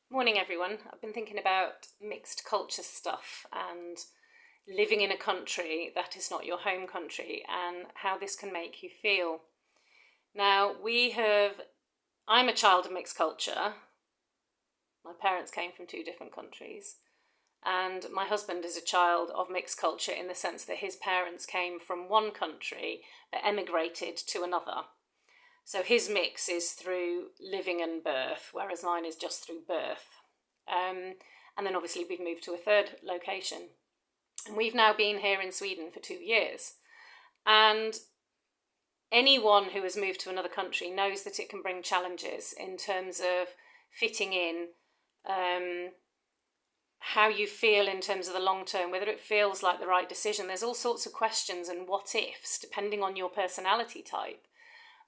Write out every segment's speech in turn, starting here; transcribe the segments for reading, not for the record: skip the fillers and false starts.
Morning, everyone. I've been thinking about mixed culture stuff and living in a country that is not your home country and how this can make you feel. Now, I'm a child of mixed culture. My parents came from two different countries. And my husband is a child of mixed culture in the sense that his parents came from one country but emigrated to another. So his mix is through living and birth, whereas mine is just through birth. And then obviously we've moved to a third location. And we've now been here in Sweden for 2 years. And anyone who has moved to another country knows that it can bring challenges in terms of fitting in, how you feel in terms of the long term, whether it feels like the right decision. There's all sorts of questions and what ifs, depending on your personality type,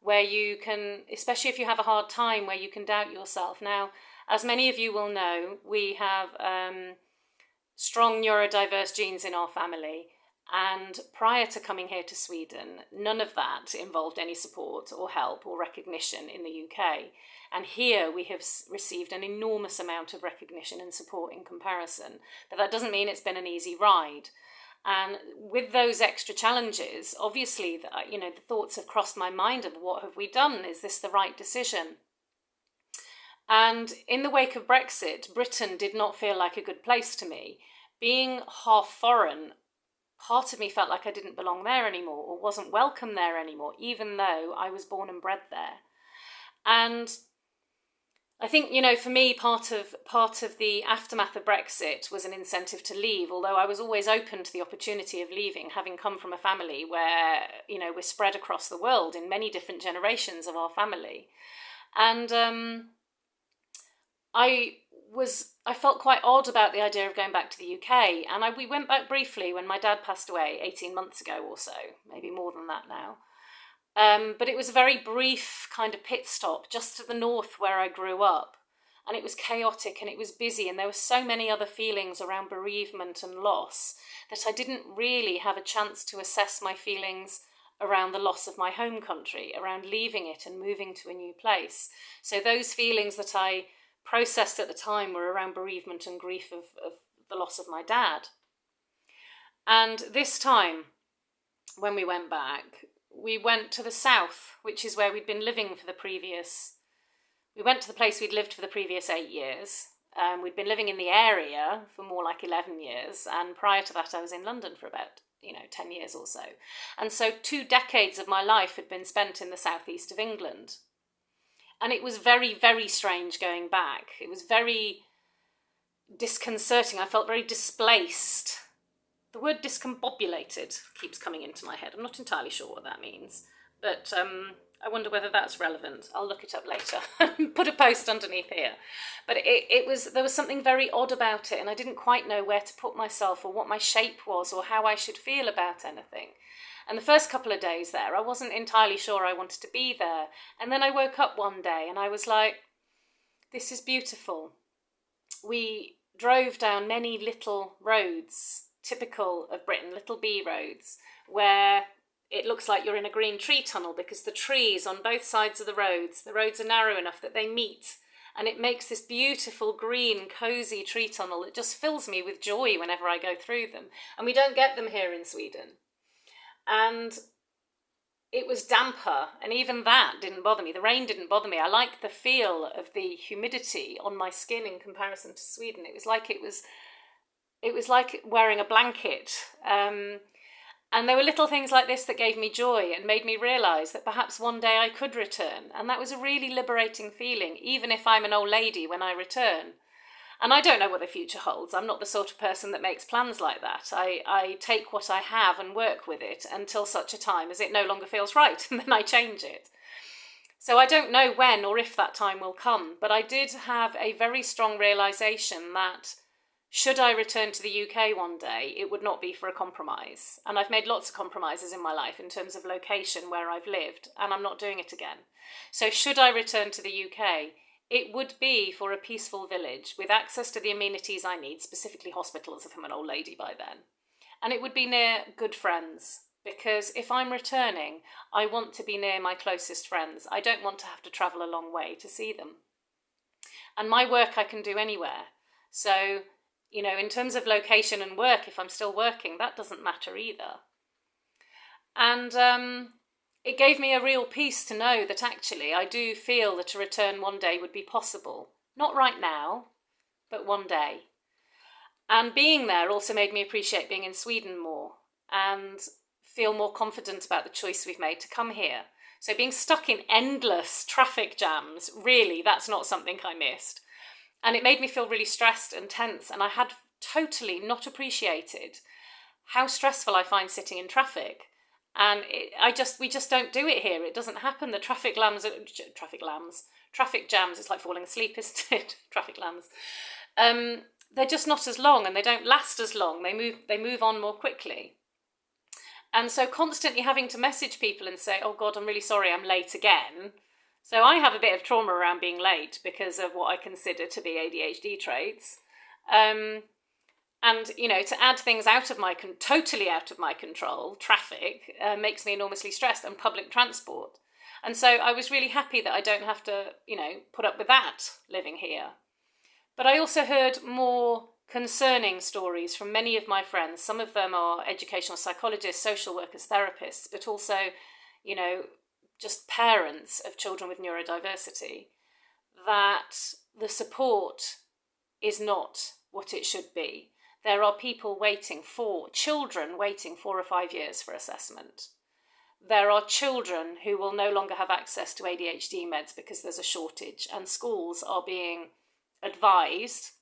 where you can, especially if you have a hard time, where you can doubt yourself. Now, as many of you will know, we have strong neurodiverse genes in our family. And prior to coming here to Sweden, none of that involved any support or help or recognition in the UK. And here we have received an enormous amount of recognition and support in comparison. But that doesn't mean it's been an easy ride. And with those extra challenges, obviously, the thoughts have crossed my mind of what have we done? Is this the right decision? And in the wake of Brexit, Britain did not feel like a good place to me. Being half foreign, part of me felt like I didn't belong there anymore or wasn't welcome there anymore, even though I was born and bred there. And I think, for me, part of the aftermath of Brexit was an incentive to leave, although I was always open to the opportunity of leaving, having come from a family where, we're spread across the world in many different generations of our family. And I felt quite odd about the idea of going back to the UK, and we went back briefly when my dad passed away 18 months ago or so, maybe more than that now. But it was a very brief kind of pit stop just to the north where I grew up. And it was chaotic and it was busy, and there were so many other feelings around bereavement and loss that I didn't really have a chance to assess my feelings around the loss of my home country, around leaving it and moving to a new place. So those feelings that I processed at the time were around bereavement and grief of the loss of my dad. And this time, when we went back, we went to the south, which is where we'd been living for we went to the place we'd lived for the previous 8 years. We'd been living in the area for more like 11 years. And prior to that, I was in London for about, 10 years or so. And so 2 decades of my life had been spent in the southeast of England. And it was very, very strange going back. It was very disconcerting. I felt very displaced. The word discombobulated keeps coming into my head. I'm not entirely sure what that means, but I wonder whether that's relevant. I'll look it up later. Put a post underneath here. But there was something very odd about it, and I didn't quite know where to put myself or what my shape was or how I should feel about anything. And the first couple of days there, I wasn't entirely sure I wanted to be there. And then I woke up one day and I was like, this is beautiful. We drove down many little roads, typical of Britain, little B roads, where it looks like you're in a green tree tunnel because the trees on both sides of the roads are narrow enough that they meet. And it makes this beautiful green, cosy tree tunnel that just fills me with joy whenever I go through them. And we don't get them here in Sweden. And it was damper, and even that didn't bother me. The rain didn't bother me. I liked the feel of the humidity on my skin in comparison to Sweden. It was like wearing a blanket. And there were little things like this that gave me joy and made me realise that perhaps one day I could return. And that was a really liberating feeling, even if I'm an old lady when I return. And I don't know what the future holds. I'm not the sort of person that makes plans like that. I take what I have and work with it until such a time as it no longer feels right, and then I change it. So I don't know when or if that time will come, but I did have a very strong realisation that should I return to the UK one day, it would not be for a compromise. And I've made lots of compromises in my life in terms of location where I've lived, and I'm not doing it again. So should I return to the UK, it would be for a peaceful village with access to the amenities I need, specifically hospitals if I'm an old lady by then. And it would be near good friends, because if I'm returning, I want to be near my closest friends. I don't want to have to travel a long way to see them. And my work I can do anywhere. So, in terms of location and work, if I'm still working, that doesn't matter either. And it gave me a real peace to know that actually I do feel that a return one day would be possible. Not right now, but one day. And being there also made me appreciate being in Sweden more and feel more confident about the choice we've made to come here. So being stuck in endless traffic jams, really, that's not something I missed. And it made me feel really stressed and tense, and I had totally not appreciated how stressful I find sitting in traffic. And we just don't do it here. It doesn't happen. The traffic jams, it's like falling asleep, isn't it? Traffic lambs. They're just not as long, and they don't last as long. They move on more quickly. And so constantly having to message people and say, oh God, I'm really sorry, I'm late again. So I have a bit of trauma around being late because of what I consider to be ADHD traits. And, to add things totally out of my control, traffic, makes me enormously stressed, and public transport. And so I was really happy that I don't have to, put up with that living here. But I also heard more concerning stories from many of my friends. Some of them are educational psychologists, social workers, therapists, but also, just parents of children with neurodiversity, that the support is not what it should be. There are children waiting 4 or 5 years for assessment. There are children who will no longer have access to ADHD meds because there's a shortage, and schools are being advised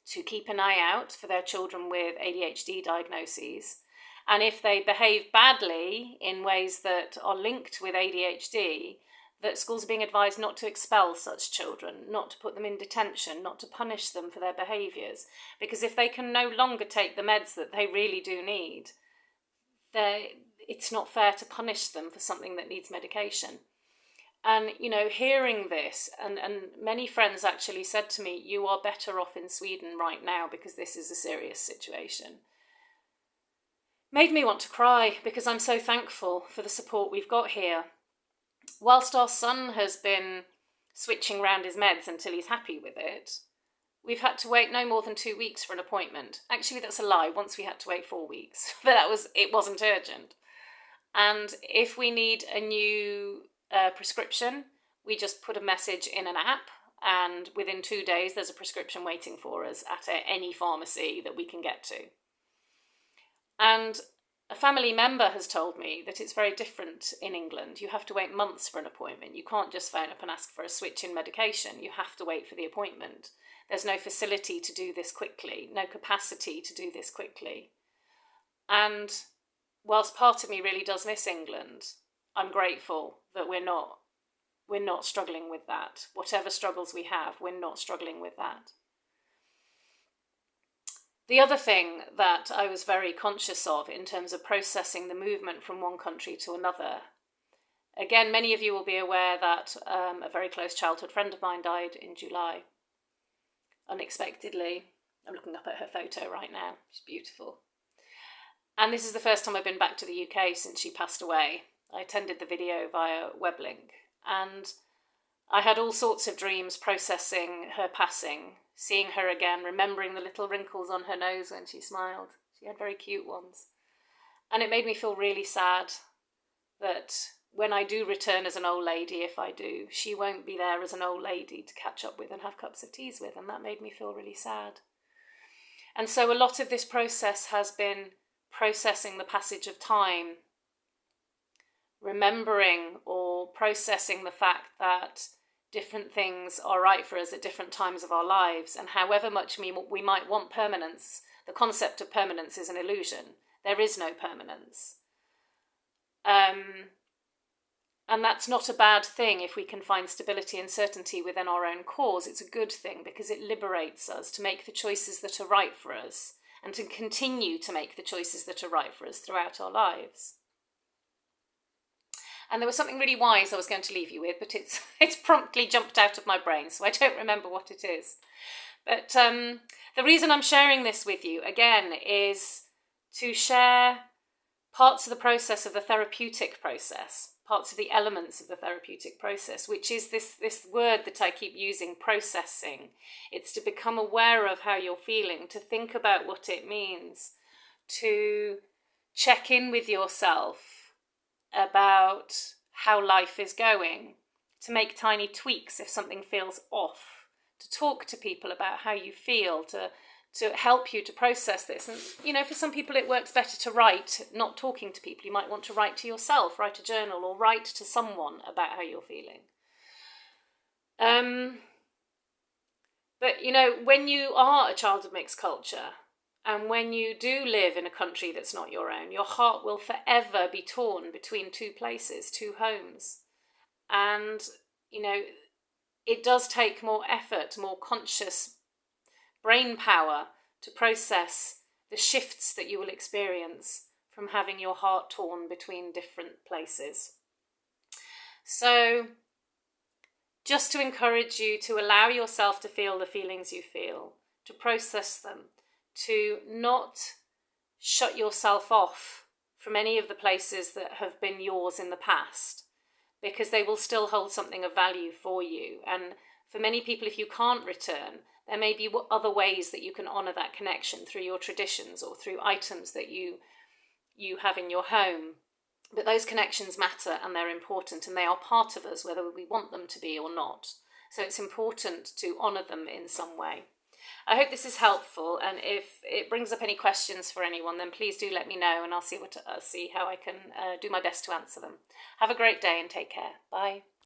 to keep an eye out for their children with ADHD diagnoses. And if they behave badly in ways that are linked with ADHD, that schools are being advised not to expel such children, not to put them in detention, not to punish them for their behaviours. Because if they can no longer take the meds that they really do need, it's not fair to punish them for something that needs medication. And, hearing this, and many friends actually said to me, you are better off in Sweden right now because this is a serious situation, made me want to cry, because I'm so thankful for the support we've got here. Whilst our son has been switching around his meds until he's happy with it, we've had to wait no more than 2 weeks for an appointment. Actually, that's a lie. Once we had to wait 4 weeks, but it wasn't urgent. And if we need a new prescription, we just put a message in an app, and within 2 days there's a prescription waiting for us at any pharmacy that we can get to. And a family member has told me that it's very different in England. You have to wait months for an appointment. You can't just phone up and ask for a switch in medication. You have to wait for the appointment. There's no facility to do this quickly, no capacity to do this quickly. And whilst part of me really does miss England, I'm grateful that we're not struggling with that. Whatever struggles we have, we're not struggling with that. The other thing that I was very conscious of in terms of processing the movement from one country to another, again, many of you will be aware that a very close childhood friend of mine died in July, unexpectedly. I'm looking up at her photo right now. She's beautiful. And this is the first time I've been back to the UK since she passed away. I attended the video via Weblink, and I had all sorts of dreams processing her passing, seeing her again, remembering the little wrinkles on her nose when she smiled. She had very cute ones. And it made me feel really sad that when I do return as an old lady, if I do, she won't be there as an old lady to catch up with and have cups of teas with, and that made me feel really sad. And so a lot of this process has been processing the passage of time, remembering or processing the fact that different things are right for us at different times of our lives, and however much we might want permanence, the concept of permanence is an illusion. There is no permanence. And that's not a bad thing if we can find stability and certainty within our own cause. It's a good thing because it liberates us to make the choices that are right for us and to continue to make the choices that are right for us throughout our lives. And there was something really wise I was going to leave you with, but it's promptly jumped out of my brain, so I don't remember what it is. But the reason I'm sharing this with you, again, is to share parts of the process of the therapeutic process, parts of the elements of the therapeutic process, which is this word that I keep using, processing. It's to become aware of how you're feeling, to think about what it means, to check in with yourself about how life is going, to make tiny tweaks if something feels off, to talk to people about how you feel, to help you to process this. And, you know, for some people it works better to write, not talking to people. You might want to write to yourself, write a journal, or write to someone about how you're feeling. But, you know, when you are a child of mixed culture, and when you do live in a country that's not your own, your heart will forever be torn between two places, two homes. And, you know, it does take more effort, more conscious brain power to process the shifts that you will experience from having your heart torn between different places. So, just to encourage you to allow yourself to feel the feelings you feel, to process them, to not shut yourself off from any of the places that have been yours in the past, because they will still hold something of value for you. And for many people, if you can't return, there may be other ways that you can honour that connection through your traditions or through items that you have in your home. But those connections matter, and they're important, and they are part of us, whether we want them to be or not. So it's important to honour them in some way. I hope this is helpful, and if it brings up any questions for anyone, then please do let me know, and I'll see how I can do my best to answer them. Have a great day and take care. Bye.